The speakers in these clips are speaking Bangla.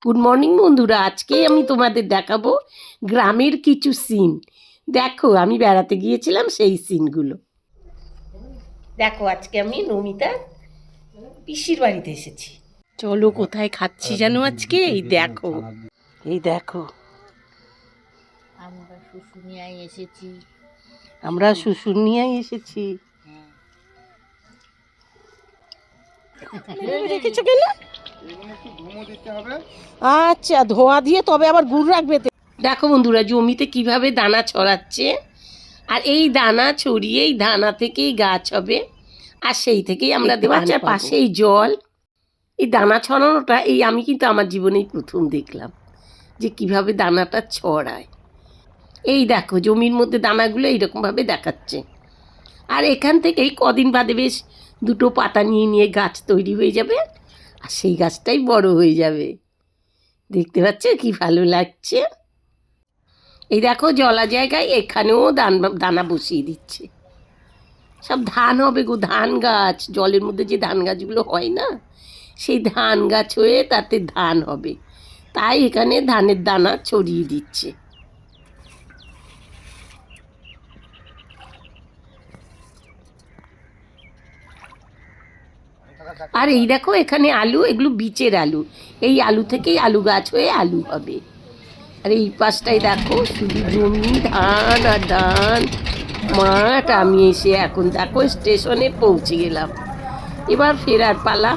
গুড মর্নিং বন্ধুরা, আজকে আমি তোমাদের দেখাবো গ্রামের কিছু সিন। দেখো, আমি বেড়াতে গিয়েছিলাম সেই সিনগুলো দেখো। আজকে আমি নমিতা পিসির বাড়িতে এসেছি। চলো, কোথায় খাচ্ছি জানো আজকে? এই দেখো, এই দেখো, আমরা শুশুনিয়ায় এসেছি। আমরা শুশুনিয়ায় এসেছি। রেখেছো কেন? আচ্ছা, ধোয়া দিয়ে তবে আবার গুড় রাখবে। দেখো বন্ধুরা, জমিতে কিভাবে দানা ছড়াচ্ছে, আর এই দানা ছড়িয়ে এই দানা থেকেই গাছ হবে, আর সেই থেকেই আমরা দেওয়ার পাশে এই জল। এই দানা ছড়ানোটা আমি কিন্তু আমার জীবনেই প্রথম দেখলাম যে কিভাবে দানাটা ছড়ায়। এই দেখো, জমির মধ্যে দানাগুলো এইরকমভাবে দেখাচ্ছে, আর এখান থেকেই কদিন বাদে বেশ দুটো পাতা নিয়ে নিয়ে গাছ তৈরি হয়ে যাবে, আর সেই গাছটাই বড় হয়ে যাবে। দেখতে পাচ্ছ কি ভালো লাগছে? এই দেখো, জলা জায়গায় এখানেও দানা বসিয়ে দিচ্ছে। সব ধান হবে গো, ধান গাছ। জলের মধ্যে যে ধান গাছগুলো হয় না, সেই ধান গাছ হয়ে তাতে ধান হবে, তাই এখানে ধানের দানা ছড়িয়ে দিচ্ছে। আর এই দেখো, এখানে আলু, এগুলো বীচের আলু। এই আলু থেকেই আলু গাছ হয়ে আলু হবে। আর এই পাশটায় দেখো শুধু জমি, ধান আর ধান, মাঠ। আমি এসে এখন দেখো স্টেশনে পৌঁছে গেলাম, এবার ফেরার পালা।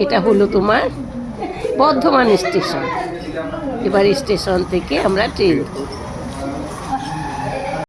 এটা হলো তোমার বর্ধমান স্টেশন। এবার স্টেশন থেকে আমরা ট্রেন ধরব।